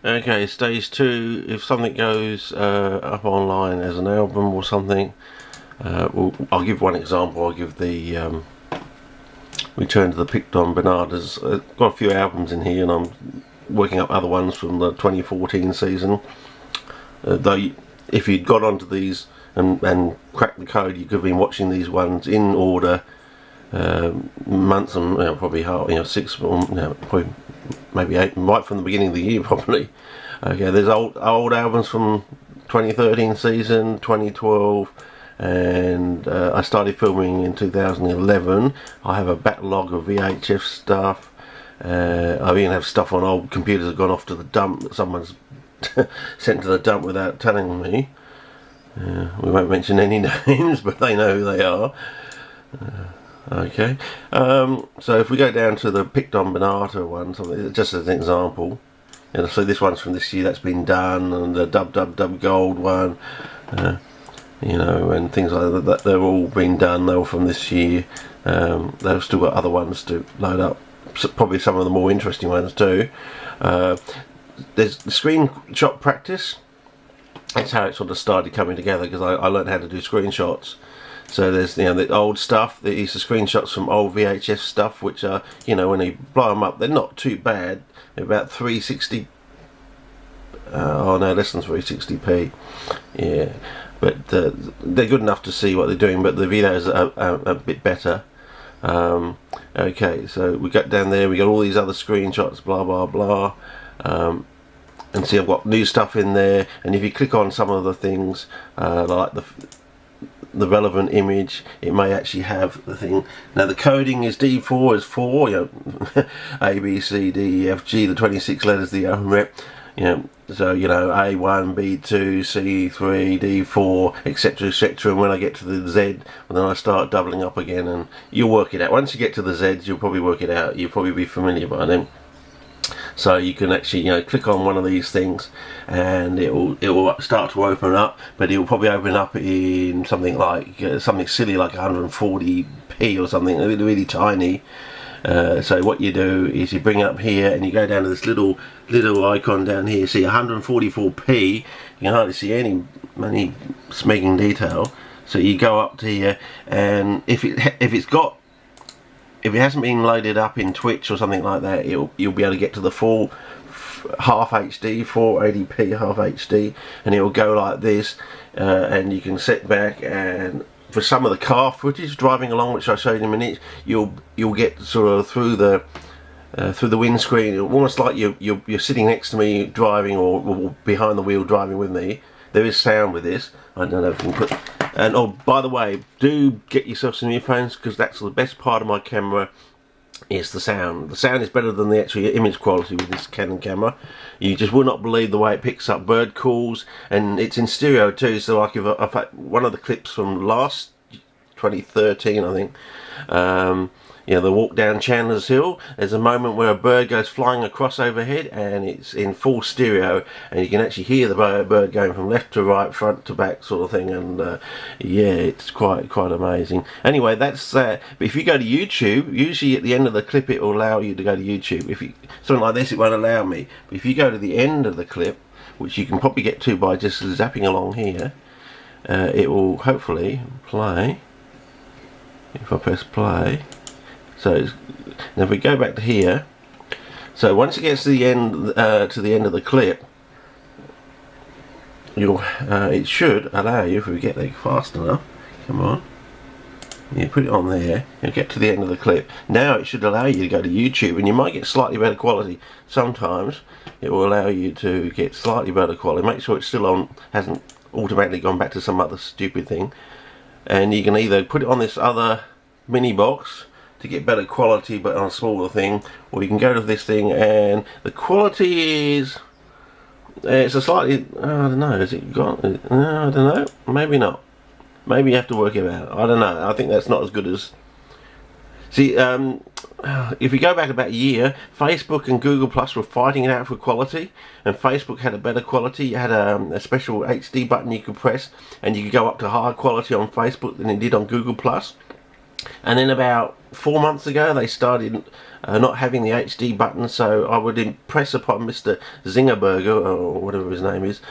Okay, stage 2, if something goes up online as an album or something, I'll give one example. I'll give the Return to the Picton Bernardas. Got a few albums in here and I'm working up other ones from the 2014 season. Though if you'd got onto these and cracked the code, you could have been watching these ones in order months and probably 6 or probably maybe 8, right from the beginning of the year probably. Okay, there's old albums from 2013 season, 2012, and I started filming in 2011. I have a backlog of VHF stuff. I even have stuff on old computers that have gone off to the dump that someone's sent to the dump without telling me. We won't mention any names, but they know who they are. Okay, so if we go down to the Picton Bernarda one, just as an example, so this one's from this year, that's been done, and the Dub Gold one, and things like that, they're all been done. They were from this year. They've still got other ones to load up, probably some of the more interesting ones too. There's the screenshot practice. That's how it sort of started coming together, because I learned how to do screenshots. So there's the old stuff. There's the screenshots from old VHS stuff, which are when you blow them up, they're not too bad. They're about 360. Oh no, less than 360p. Yeah, but they're good enough to see what they're doing. But the videos are a bit better. Okay, so we got down there. We got all these other screenshots. Blah blah blah. And see, I've got new stuff in there. And if you click on some of the things, like the relevant image, it may actually have the thing. Now the coding is D4 is 4, A, B, C, D, E, F, G, the 26 letters, the alphabet, so A1, B2, C3, D4, etc, etc, and when I get to the Z, then I start doubling up again, and you'll work it out. Once you get to the Zs, you'll probably work it out. You'll probably be familiar by then. So you can actually click on one of these things and it will start to open up, but it will probably open up in something like something silly like 140p or something really tiny. So what you do is you bring it up here and you go down to this little icon down here. See 144p. You can hardly see any smeging detail. So you go up to here, and if it hasn't been loaded up in Twitch or something like that, you'll be able to get to the full half HD, 480p half HD, and it will go like this, and you can sit back, and for some of the car footage driving along, which I showed in a minute, you'll get sort of through the windscreen, almost like you're sitting next to me driving, or behind the wheel driving with me. There is sound with this. I don't know if you can put. And oh, by the way, do get yourself some earphones, because that's the best part of my camera, is the sound. The sound is better than the actual image quality with this Canon camera. You just will not believe the way it picks up bird calls, and it's in stereo too. So like if one of the clips from last 2013, I think, the walk down Chandler's Hill, there's a moment where a bird goes flying across overhead, and it's in full stereo, and you can actually hear the bird going from left to right, front to back, sort of thing. And yeah, it's quite amazing. Anyway, that's but if you go to YouTube, usually at the end of the clip it will allow you to go to YouTube. If something like this, it won't allow me. But if you go to the end of the clip, which you can probably get to by just zapping along here, it will hopefully play. If I press play. So now if we go back to here, so once it gets to the end of the clip, it should allow you, if we get there fast enough, come on, you put it on there, you'll get to the end of the clip. Now it should allow you to go to YouTube, and you might get slightly better quality. Sometimes it will allow you to get slightly better quality. Make sure it's still on, hasn't automatically gone back to some other stupid thing, and you can either put it on this other mini box to get better quality but on a smaller thing, or you can go to this thing, and the quality is it's a slightly, I don't know, has it got, no, I don't know, maybe not, maybe you have to work it out, I don't know. I think that's not as good as, see, if you go back about a year, Facebook and Google Plus were fighting it out for quality, and Facebook had a better quality. You had a special HD button you could press, and you could go up to higher quality on Facebook than it did on Google Plus. And then about 4 months ago they started not having the HD button, so I would impress upon Mr. Zingerberger, or whatever his name is,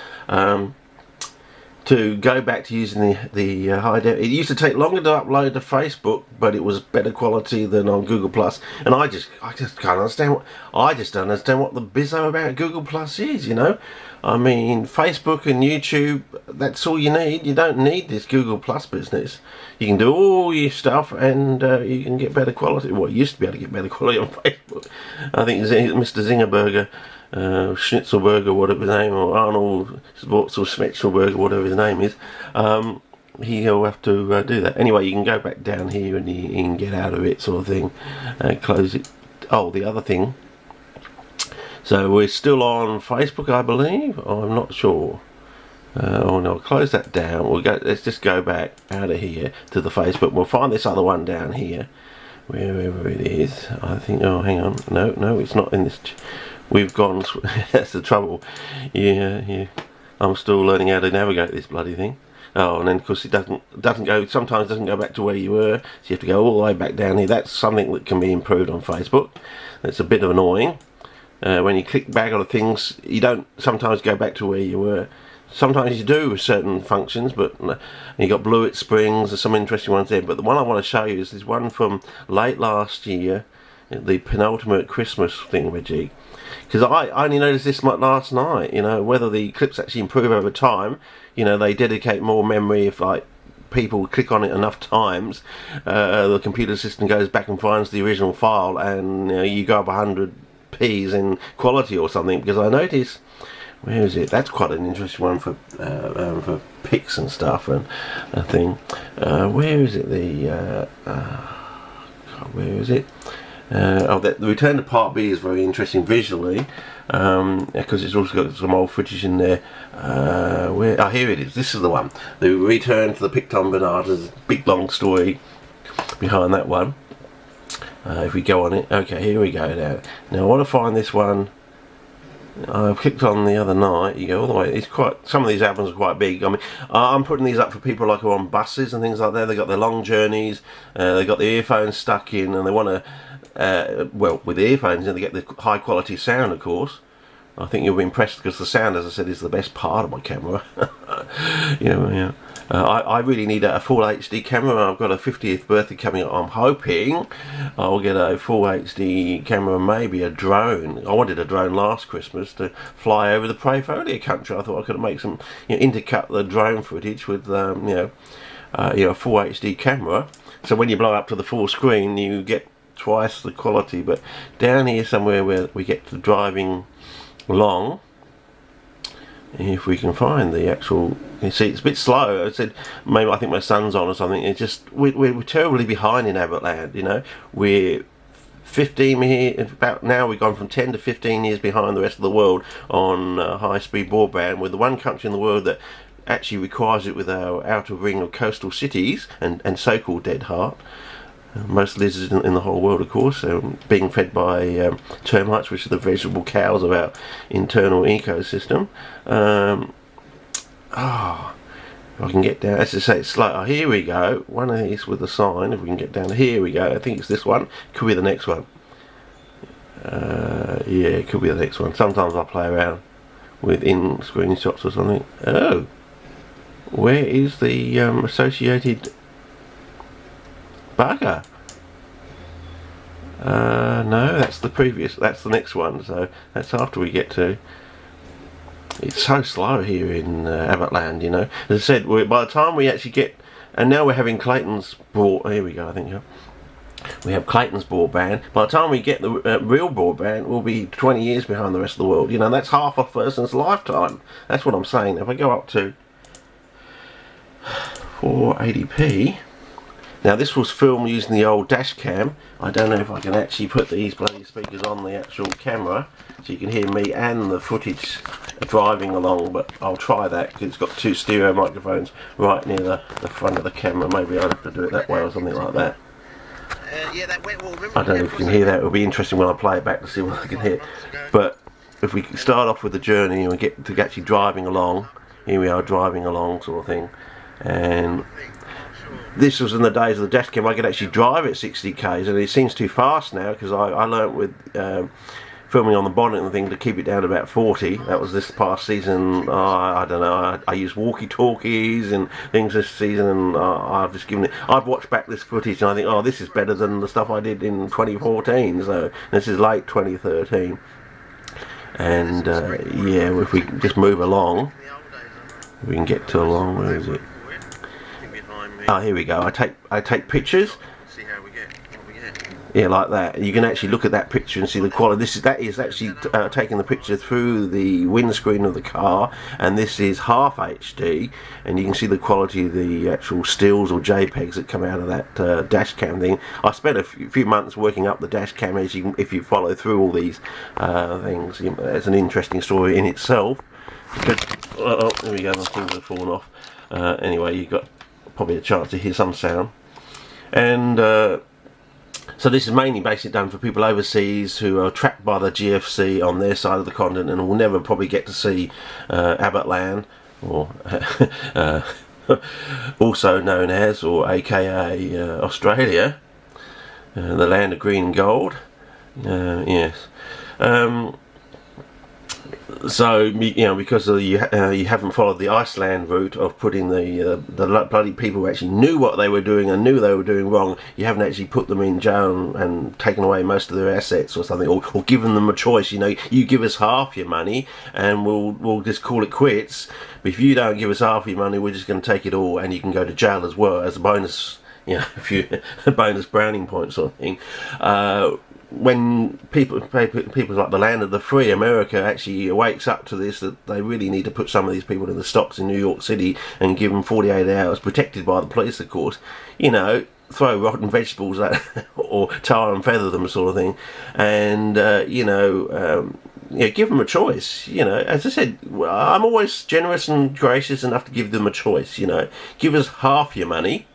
to go back to using the high def. It used to take longer to upload to Facebook, but it was better quality than on Google Plus. And I just can't understand I just don't understand what the bizzo about Google Plus is, you know. I mean, Facebook and YouTube, that's all you need. You don't need this Google Plus business. You can do all your stuff, and you can get better quality. Well, you used to be able to get better quality on Facebook. I think Mr. Zingerberger, Schnitzelberger, whatever his name, or Arnold Sports or Schmetzelberger, whatever his name is, he'll have to do that. Anyway, you can go back down here and you can get out of it, sort of thing. Close it. Oh, the other thing. So we're still on Facebook, I believe. Oh, I'm not sure. Oh no, I'll close that down. We'll go. Let's just go back out of here to the Facebook. We'll find this other one down here, wherever it is. I think. Oh, hang on. No, it's not in this. We've gone. That's the trouble. Yeah. I'm still learning how to navigate this bloody thing. Oh, and then of course it doesn't go. Sometimes doesn't go back to where you were. So you have to go all the way back down here. That's something that can be improved on Facebook. That's a bit of annoying. When you click back on things, you don't sometimes go back to where you were. Sometimes you do with certain functions, but you got Blewett Springs, there's some interesting ones there. But the one I want to show you is this one from late last year, the penultimate Christmas thingamajig. Because I only noticed this last night, you know, whether the clips actually improve over time. You know, they dedicate more memory if, like, people click on it enough times, the computer system goes back and finds the original file, and you go up 100 P's in quality or something. Because I noticed, where is it? That's quite an interesting one for pics and stuff and a thing. Where is it? Where is it? The return to part B is very interesting visually, because it's also got some old footage in there. Here it is. This is the one. The return to the Picton Bernardas. Big long story behind that one. If we go on it, okay, here we go now. I want to find this one. I clicked on the other night. You go all the way. It's quite. Some of these albums are quite big. I mean, I'm putting these up for people like who are on buses and things like that. They got their long journeys. They got the earphones stuck in, and they want to. Well, with the earphones, they get the high quality sound, of course. I think you'll be impressed because the sound, as I said, is the best part of my camera. Yeah. I really need a full HD camera. I've got a 50th birthday coming up. I'm hoping I'll get a full HD camera, maybe a drone. I wanted a drone last Christmas to fly over the Prefolia country. I thought I could make some, intercut the drone footage with, a full HD camera. So when you blow up to the full screen, you get twice the quality. But down here somewhere where we get to driving along, if we can find the actual, you see it's a bit slow. I said maybe I think my son's on or something. It's just we're terribly behind in Abbotland. We're 15 here about now. We've gone from 10 to 15 years behind the rest of the world on high-speed broadband. We're the one country in the world that actually requires it with our outer ring of coastal cities and so-called dead heart. Most lizards in the whole world, of course, being fed by termites, which are the vegetable cows of our internal ecosystem. If I can get down, as I say, it's slow. Here we go. One of these with the sign. If we can get down, here we go. I think it's this one. Could be the next one. Yeah, it could be the next one. Sometimes I play around with in screenshots or something. Oh, where is the associated bugger? No, that's the previous. That's the next one. So that's after we get to. It's so slow here in Abbotland, As I said, by the time we actually get, and now we're having Clayton's broadband. Here we go. I think we have Clayton's broadband. By the time we get the real broadband, we'll be 20 years behind the rest of the world. That's half a person's lifetime. That's what I'm saying. If I go up to 480p. Now this was filmed using the old dash cam. I don't know if I can actually put these bloody speakers on the actual camera so you can hear me and the footage driving along, but I'll try that because it's got two stereo microphones right near the front of the camera. Maybe I'll have to do it that way or something like that. I don't know if you can hear that. It'll be interesting when I play it back to see what I can hear. But if we start off with the journey and we get to actually driving along, here we are driving along sort of thing, and this was in the days of the dash cam. I could actually drive at 60 k's, and it seems too fast now, because I learnt with filming on the bonnet and thing to keep it down to about 40. That was this past season. I don't know, I used walkie-talkies and things this season, and I've just given it. I've watched back this footage and I think, oh, this is better than the stuff I did in 2014. So this is late 2013. And yeah, if we just move along, we can get to along. Where is it? Oh, here we go. I take pictures. Yeah, like that. You can actually look at that picture and see the quality. That is actually taking the picture through the windscreen of the car, and this is half HD, and you can see the quality of the actual stills or JPEGs that come out of that dash cam thing. I spent a few months working up the dash cam. If you follow through all these things, it's an interesting story in itself. Because, oh, there we go. My things have fallen off. Anyway, you got probably a chance to hear some sound, and. So this is mainly basically done for people overseas who are trapped by the GFC on their side of the continent and will never probably get to see Abbott Land, or also known as, or aka Australia, the land of green and gold. Yes. So, you know, because you haven't followed the Iceland route of putting the bloody people who actually knew what they were doing and knew they were doing wrong, you haven't actually put them in jail and taken away most of their assets or something, or given them a choice. You know, you give us half your money and we'll just call it quits. But if you don't give us half your money, we're just going to take it all, and you can go to jail as well as a bonus. You know, a bonus browning point sort of thing. When people like the land of the free, America actually wakes up to this, that they really need to put some of these people in the stocks in New York City and give them 48 hours, protected by the police, of course. You know, throw rotten vegetables at or tar and feather them, sort of thing, and give them a choice. You know, as I said, I'm always generous and gracious enough to give them a choice. You know, give us half your money,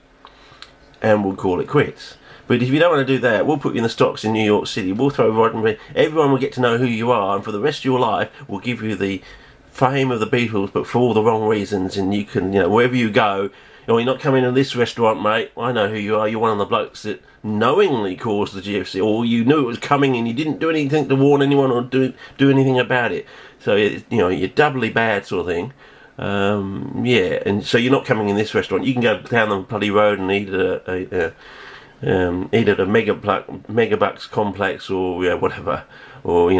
and we'll call it quits. But if you don't want to do that, we'll put you in the stocks in New York City. We'll throw rotten. Everyone will get to know who you are, and for the rest of your life, we'll give you the fame of the Beatles, but for all the wrong reasons. And you can, wherever you go, you're not coming to this restaurant, mate. I know who you are. You're one of the blokes that knowingly caused the GFC, or you knew it was coming and you didn't do anything to warn anyone or do anything about it. So you're doubly bad, sort of thing. Yeah, and so you're not coming in this restaurant. You can go down the bloody road and eat at a Megabucks complex, or whatever, or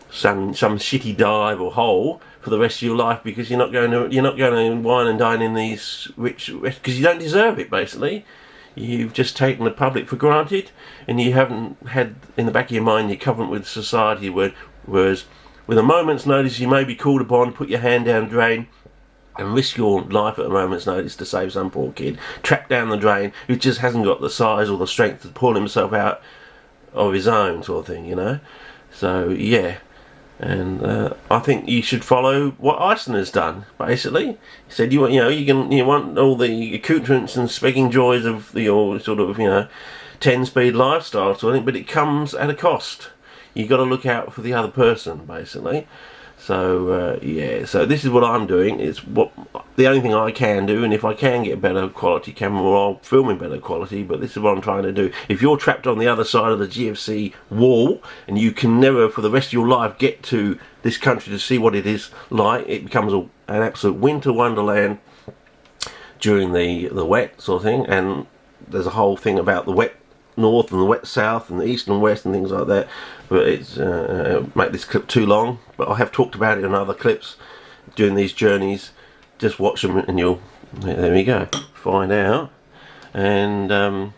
some shitty dive or hole for the rest of your life, because you're not going to wine and dine in these rich, because you don't deserve it. Basically, you've just taken the public for granted, and you haven't had in the back of your mind your covenant with society, whereas with a moment's notice you may be called upon to put your hand down the drain and risk your life at a moment's notice to save some poor kid trapped down the drain who just hasn't got the size or the strength to pull himself out of his own, sort of thing, So yeah, and I think you should follow what Iceland has done. Basically, he said you want all the accoutrements and speaking joys of your sort of 10-speed lifestyle, sort of thing, but it comes at a cost. You got to look out for the other person, basically. So yeah, so this is what I'm doing. It's the only thing I can do, and if I can get better quality camera, I'll film in better quality. But this is what I'm trying to do. If you're trapped on the other side of the GFC wall and you can never, for the rest of your life, get to this country to see what it is like, it becomes an absolute winter wonderland during the wet sort of thing. And there's a whole thing about the wet north and the wet south and the east and west and things like that, but it's make this clip too long, but I have talked about it in other clips during these journeys. Just watch them and you'll, there we go, find out. And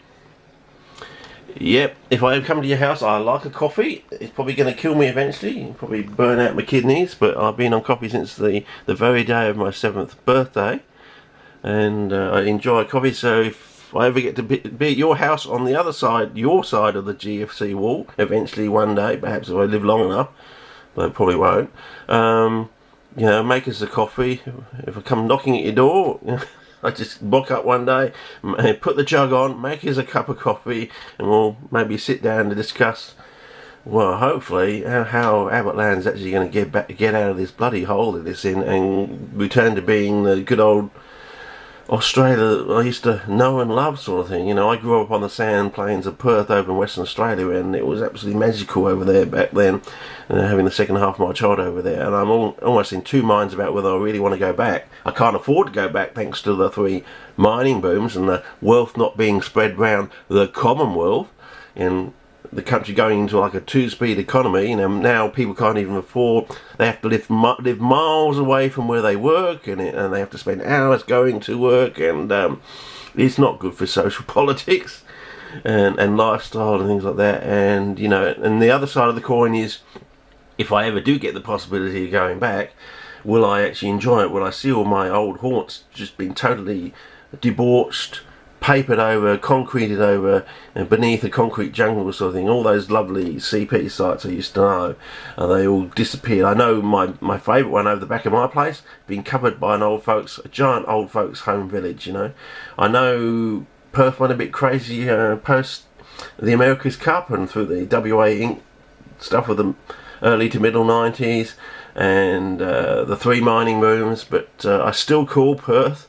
yep, if I come to your house, I like a coffee. It's probably going to kill me eventually, probably burn out my kidneys, but I've been on coffee since the very day of my 7th birthday, and I enjoy coffee. So if I ever get to be at your house on the other side, your side of the GFC wall, eventually one day, perhaps if I live long enough, but I probably won't, make us a coffee. If I come knocking at your door, I just walk up one day, put the jug on, make us a cup of coffee, and we'll maybe sit down to discuss, well, hopefully, how Abbott Land's actually going to get out of this bloody hole that it's in and return to being the good old Australia I used to know and love, sort of thing. You know, I grew up on the sand plains of Perth over in Western Australia, and it was absolutely magical over there back then, having the second half of my childhood over there. And I'm almost in two minds about whether I really want to go back. I can't afford to go back thanks to the 3 mining booms and the wealth not being spread round the Commonwealth, and the country going into like a 2-speed economy. You know, now people can't even afford, they have to live miles away from where they work, and they have to spend hours going to work, and it's not good for social politics and lifestyle and things like that. And you know, and the other side of the coin is, if I ever do get the possibility of going back, will I actually enjoy it? Will I see all my old haunts just being totally debauched, papered over, concreted over, and beneath a concrete jungle sort of thing? All those lovely CP sites I used to know, they all disappeared. I know my favourite one over the back of my place being covered by a giant old folks home village. You know, I know Perth went a bit crazy post the America's Cup and through the WA Inc. stuff of the early to middle 90s, and the 3 mining booms, but I still call Perth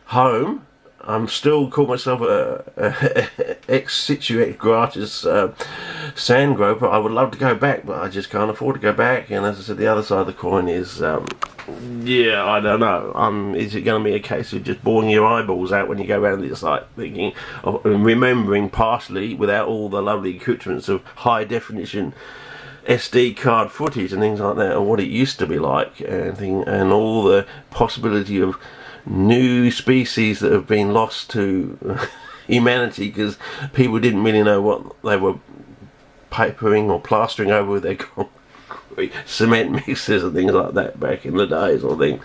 home. I'm still call myself a ex situ ex gratis sand groper. I would love to go back, but I just can't afford to go back. And as I said, the other side of the coin is, yeah, I don't know. Is it going to be a case of just boring your eyeballs out when you go around this site, thinking, remembering partially without all the lovely accoutrements of high definition SD card footage and things like that, or what it used to be like, and all the possibility of new species that have been lost to humanity because people didn't really know what they were papering or plastering over with their concrete cement mixers and things like that back in the days, I think.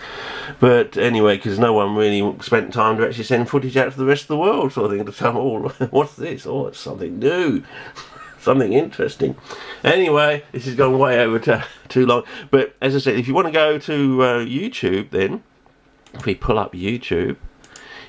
But anyway, because no one really spent time to actually send footage out to the rest of the world, sort of thing, to tell them, oh, what's this? Oh, it's something new. Something interesting. Anyway, this has gone way over too long. But as I said, if you want to go to YouTube, then if we pull up YouTube,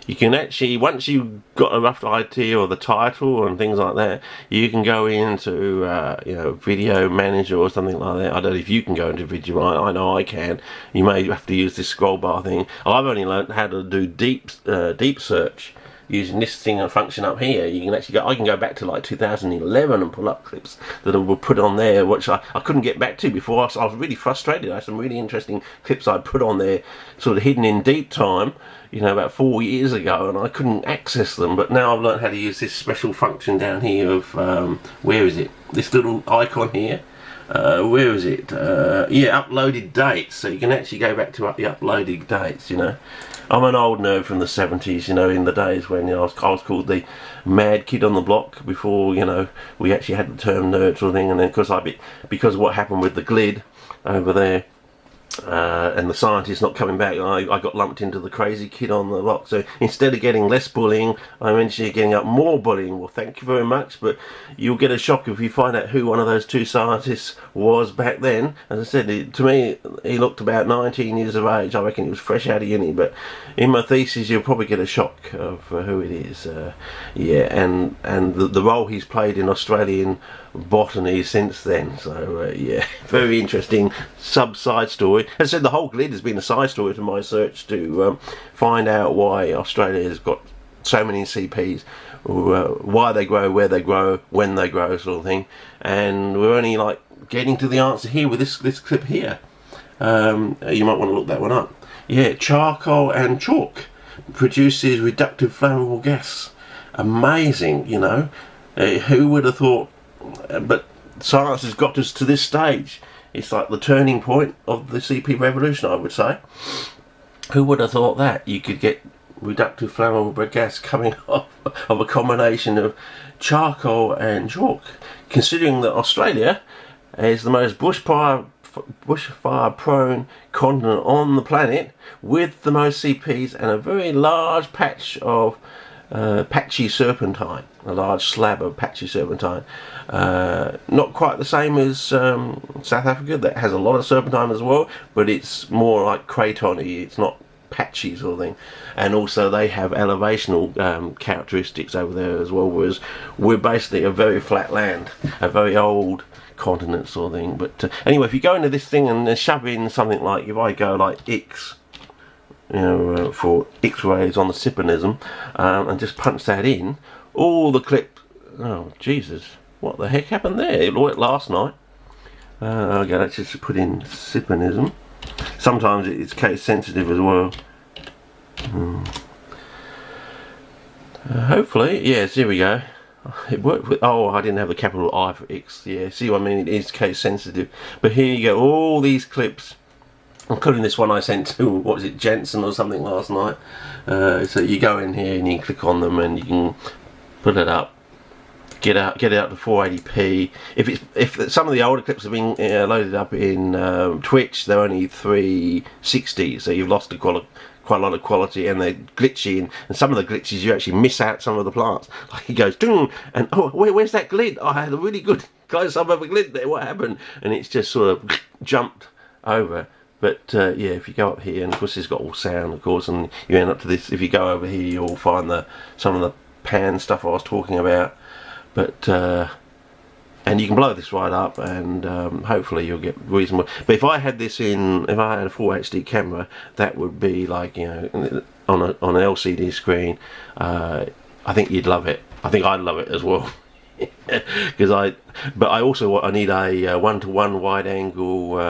you can actually, once you've got a rough idea or the title and things like that, you can go into you know, Video Manager or something like that. I don't know if you can go into Video. I know I can. You may have to use this scroll bar thing. I've only learned how to do deep search using this thing and function up here. You can actually go, I can go back to like 2011 and pull up clips that were put on there, which I couldn't get back to before. I was really frustrated. I had some really interesting clips I'd put on there, sort of hidden in deep time, you know, about 4 years ago, and I couldn't access them. But now I've learned how to use this special function down here of, where is it? This little icon here. Where is it? Yeah, uploaded dates. So you can actually go back to the uploaded dates, you know. I'm an old nerd from the 70s, you know, in the days when, you know, I was called the mad kid on the block before, you know, we actually had the term nerd sort of thing. And then because of what happened with the GLID over there, and the scientists not coming back, I got lumped into the crazy kid on the block. So instead of getting less bullying, I'm eventually getting up more bullying. Well, thank you very much, but you'll get a shock if you find out who one of those 2 scientists was back then. As I said, to me, he looked about 19 years of age. I reckon he was fresh out of uni, but in my thesis you'll probably get a shock of who it is. Yeah, and the role he's played in Australian botany since then. So yeah, very interesting side story. As I said, the whole GLID has been a side story to my search to find out why Australia has got so many CPs, why they grow, where they grow, when they grow, sort of thing. And we're only like getting to the answer here with this clip here. You might want to look that one up. Yeah, charcoal and chalk produces reductive flammable gas. Amazing, you know. Who would have thought? But science has got us to this stage. It's like the turning point of the CP revolution, I would say. Who would have thought that you could get reductive flammable gas coming off of a combination of charcoal and chalk? Considering that Australia is the most bushfire prone continent on the planet, with the most CPs and a very large patch of patchy serpentine, a large slab of patchy serpentine. Not quite the same as South Africa, that has a lot of serpentine as well, but it's more like cratony, it's not patchy sort of thing. And also they have elevational characteristics over there as well, whereas we're basically a very flat land, a very old continent sort of thing. But anyway, if you go into this thing and shove in something like, if I go like X, for X-rays on the Sipanism, and just punch that in. All the clips. Oh Jesus! What the heck happened there? It worked last night. Okay, let's just put in Sipanism. Sometimes it's case sensitive as well. Hopefully, yes. Here we go. It worked with. Oh, I didn't have the capital I for X. Yeah, see what I mean? It is case sensitive. But here you go. All these clips, including this one I sent to, what was it, Jensen or something last night. So you go in here and you can click on them and you can put it up. Get out to 480p. If some of the older clips have been loaded up in Twitch, they're only 360, so you've lost quite a lot of quality, and they're glitchy. And some of the glitches you actually miss out some of the plants. Like he goes, ding, and oh, where's that glint? I had a really good close up of a glint there. What happened? And it's just sort of jumped over. But yeah, if you go up here, and of course it's got all sound, of course, and you end up to this. If you go over here, you'll find some of the pan stuff I was talking about. But and you can blow this right up, and hopefully you'll get reasonable. But if I had this if I had a full HD camera, that would be like, on an LCD screen. I think you'd love it. I think I'd love it as well. But I need a 1:1 wide angle